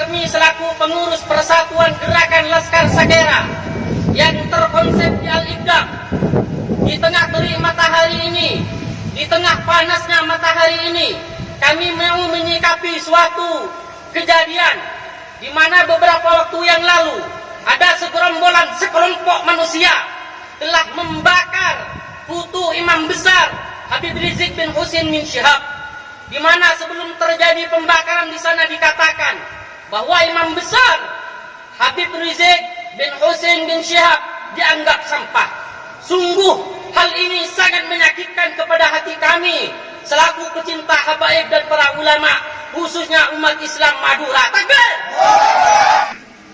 kami selaku pengurus Persatuan Gerakan Laskar Sakera yang terkonsep di Al-Iqdam, di tengah terik matahari ini, di tengah panasnya matahari ini, kami mau menyikapi suatu kejadian di mana beberapa waktu yang lalu ada sekelompok manusia telah membakar putu imam besar Habib Rizik bin Husin bin Syihab, di mana sebelum terjadi pembakaran di sana dikatakan bahwa imam besar Habib Rizik bin Husin bin Syihab dianggap sampah. Sungguh hal ini sangat menyakitkan kepada hati kami selaku pecinta habaib dan para ulama, khususnya umat Islam Madura. Takbir!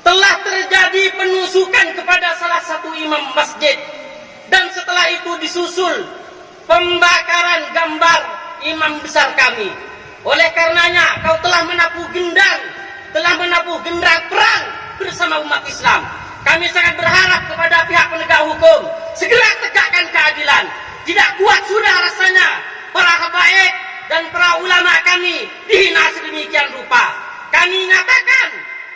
Telah terjadi penusukan kepada salah satu imam masjid, dan setelah itu disusul pembakaran gambar imam besar kami. Oleh karenanya kau telah menabuh genderang perang bersama umat Islam. Kami sangat berharap kepada pihak penegak hukum segera tegakkan keadilan. Tidak kuat sudah rasanya para habaib dan para ulama kami dihina sedemikian rupa. Kami nyatakan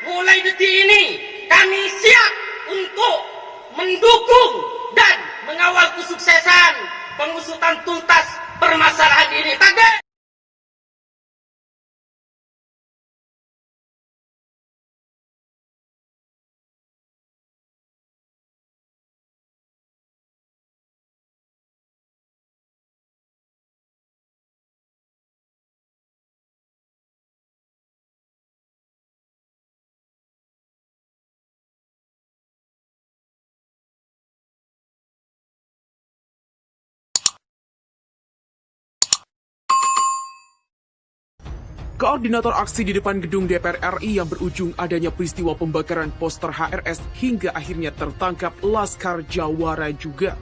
mulai detik ini kami siap untuk mendukung dan mengawal kesuksesan pengusutan tuntas permasalahan ini. Takbir! Koordinator aksi di depan gedung DPR RI yang berujung adanya peristiwa pembakaran poster HRS hingga akhirnya tertangkap Laskar Jawara juga.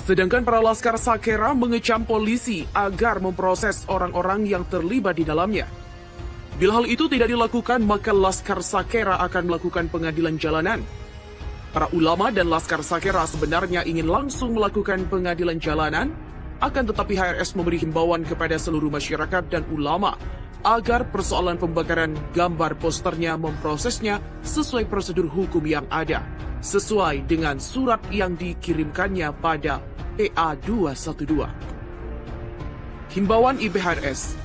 Sedangkan para Laskar Sakera mengecam polisi agar memproses orang-orang yang terlibat di dalamnya. Bila hal itu tidak dilakukan, maka Laskar Sakera akan melakukan pengadilan jalanan. Para ulama dan Laskar Sakera sebenarnya ingin langsung melakukan pengadilan jalanan, akan tetapi HRS memberi himbauan kepada seluruh masyarakat dan ulama agar persoalan pembakaran gambar posternya memprosesnya sesuai prosedur hukum yang ada, sesuai dengan surat yang dikirimkannya pada PA 212. Himbauan IBHRS: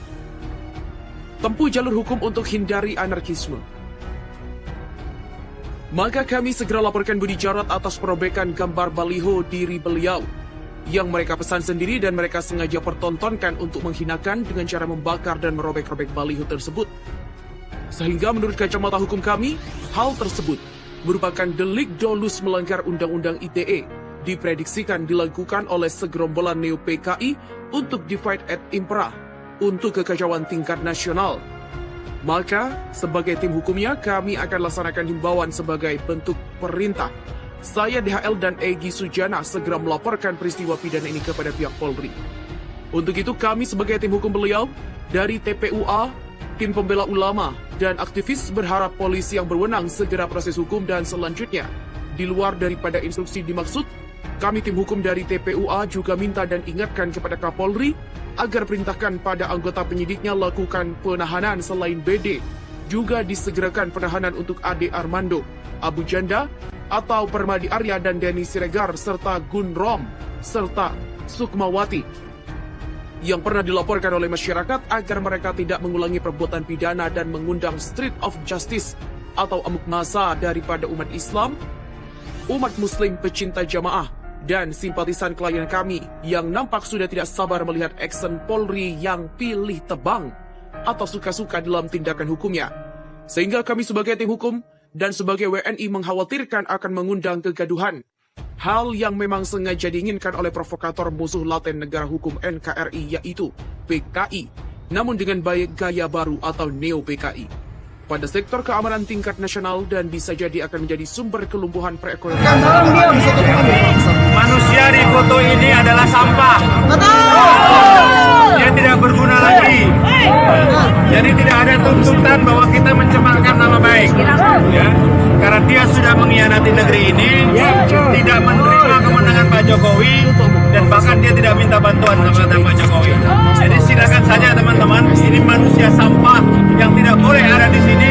tempuh jalur hukum untuk hindari anarkisme. Maka kami segera laporkan Budi Jarot atas perobekan gambar baliho diri beliau yang mereka pesan sendiri dan mereka sengaja pertontonkan untuk menghinakan dengan cara membakar dan merobek-robek baliho tersebut. Sehingga menurut kacamata hukum kami, hal tersebut merupakan delik dolus melanggar Undang-Undang ITE, diprediksikan dilakukan oleh segerombolan neo-PKI untuk divide et impera, untuk kekacauan tingkat nasional. Maka, sebagai tim hukumnya, kami akan laksanakan himbauan sebagai bentuk perintah. Saya DHL dan Egy Sujana segera melaporkan peristiwa pidana ini kepada pihak Polri. Untuk itu kami sebagai tim hukum beliau dari TPUA, tim pembela ulama, dan aktivis berharap polisi yang berwenang segera proses hukum dan selanjutnya. Di luar daripada instruksi dimaksud, kami tim hukum dari TPUA juga minta dan ingatkan kepada Kapolri agar perintahkan pada anggota penyidiknya lakukan penahanan selain BD. Juga disegerakan penahanan untuk Ade Armando, Abu Janda, atau Permadi Arya dan Denny Siregar, serta Gun Rom, serta Sukmawati, yang pernah dilaporkan oleh masyarakat agar mereka tidak mengulangi perbuatan pidana dan mengundang street of justice atau amuk massa daripada umat Islam, umat Muslim pecinta jamaah, dan simpatisan klien kami yang nampak sudah tidak sabar melihat action Polri yang pilih tebang atau suka-suka dalam tindakan hukumnya. Sehingga kami sebagai tim hukum dan sebagai WNI mengkhawatirkan akan mengundang kegaduhan. Hal yang memang sengaja diinginkan oleh provokator musuh laten negara hukum NKRI, yaitu PKI, namun dengan gaya baru atau neo-PKI. Pada sektor keamanan tingkat nasional dan bisa jadi akan menjadi sumber kelumpuhan perekonomian. Manusia di foto ini adalah sampah. Dia tidak berguna lagi. Jadi tidak ada tuntutan bahwa kita mencemarkan nama baik. Ya, karena dia sudah mengkhianati negeri ini, tidak menerima kemenangan Pak Jokowi, dan bahkan dia tidak minta bantuan kepada Pak Jokowi. Jadi silakan saja teman-teman, ini manusia sampah yang tidak boleh ada di sini.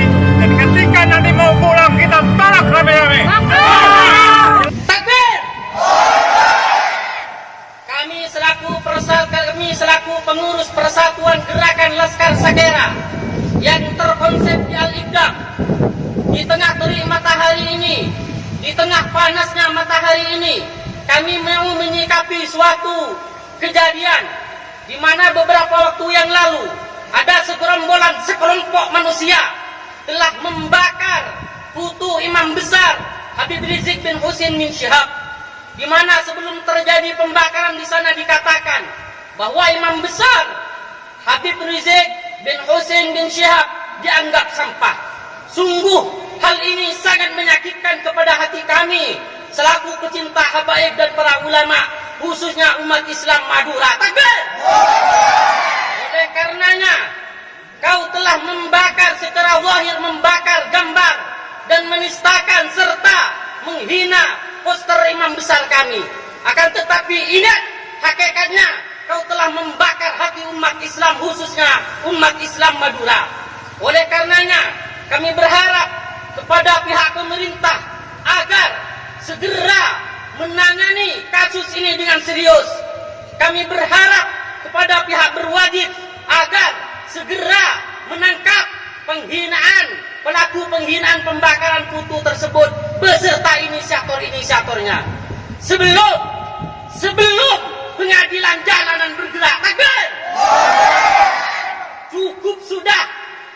selaku pengurus Persatuan Gerakan Laskar Sagera yang terkonsep di Al-Iqdam, di tengah terik matahari ini, di tengah panasnya matahari ini, kami mau menyikapi suatu kejadian di mana beberapa waktu yang lalu ada sekelompok manusia telah membakar putu imam besar Habib Rizik bin Husain bin Syihab, di mana sebelum terjadi pembakaran di sana dikatakan bahwa imam besar Habib Rizik bin Husain bin Syihab dianggap sampah. Sungguh hal ini sangat menyakitkan kepada hati kami selaku pecinta habaib dan para ulama, khususnya umat Islam Madura. Takbir! Oleh karenanya, kau telah membakar secara zahir, membakar gambar dan menistakan serta menghina poster imam besar kami. Akan tetapi ingat, hakikatnya kau telah membakar hati umat Islam, khususnya umat Islam Madura. Oleh karenanya, kami berharap kepada pihak pemerintah agar segera menangani kasus ini dengan serius. Kami berharap kepada pihak berwajib agar segera menangkap pelaku penghinaan pembakaran putu tersebut beserta inisiator-inisiatornya. Sebelum pengadilan jalanan bergerak. Takbir! Cukup sudah,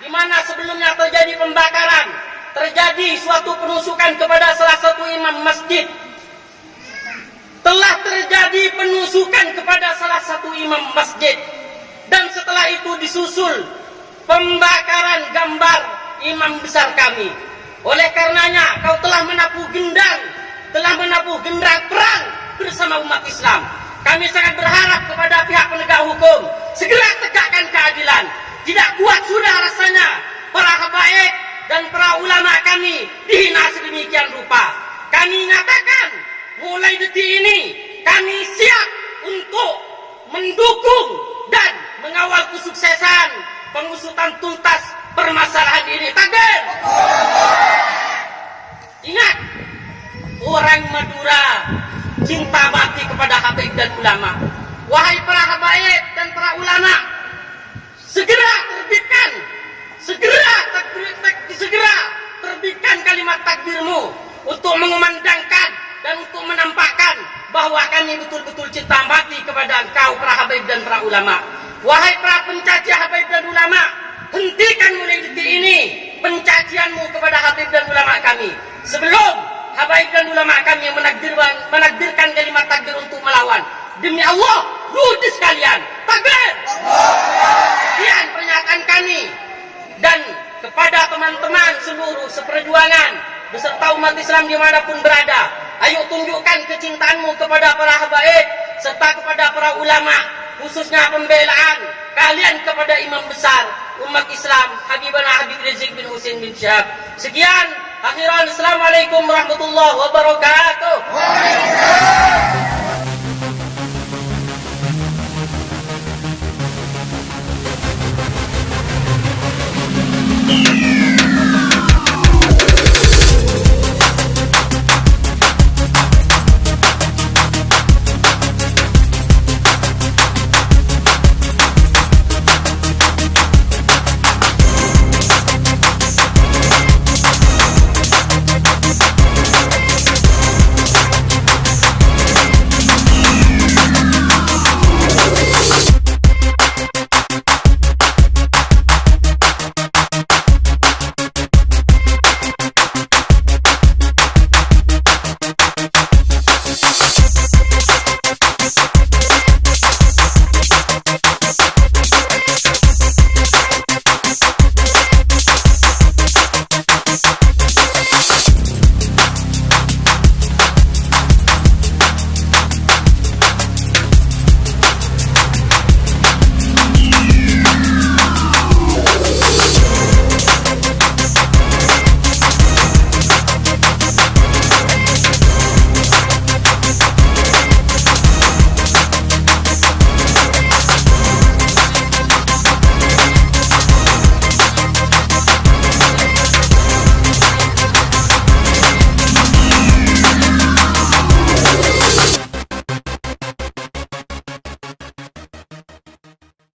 di mana sebelumnya terjadi pembakaran, terjadi suatu penusukan kepada salah satu imam masjid. Telah terjadi penusukan kepada salah satu imam masjid, dan setelah itu disusul pembakaran gambar imam besar kami. Oleh karenanya, kau telah menabuh genderang perang bersama umat Islam. Kami sangat berharap kepada pihak penegak hukum segera tegakkan keadilan. Tidak kuat sudah rasanya para habaib dan para ulama kami dihina sedemikian rupa. Kami nyatakan mulai detik ini kami siap untuk mendukung dan mengawal kesuksesan pengusutan tuntas permasalahan ini. Takbir! Ingat, orang Madura cinta mati kepada habaib dan ulama. Wahai para habaib dan para ulama, segera terbitkan kalimat takbirmu untuk mengumandangkan dan untuk menampakkan bahwa kami betul-betul cinta mati kepada engkau para habaib dan para ulama. Wahai para pencaci habaib dan ulama, hentikan mulai detik ini pencacianmu kepada habaib dan ulama kami. Sebelum habaib dan ulama kami yang menakdirkan kalimat takbir untuk melawan. Demi Allah, ludes kalian. Takbir! Sekian pernyataan kami. Dan kepada teman-teman seluruh seperjuangan beserta umat Islam dimanapun berada, ayo tunjukkan kecintaanmu kepada para habaib serta kepada para ulama, khususnya pembelaan kalian kepada imam besar umat Islam Habibana Habib Rizik bin Husain bin Syihab. Sekian, akhiran, assalamualaikum warahmatullahi wabarakatuh.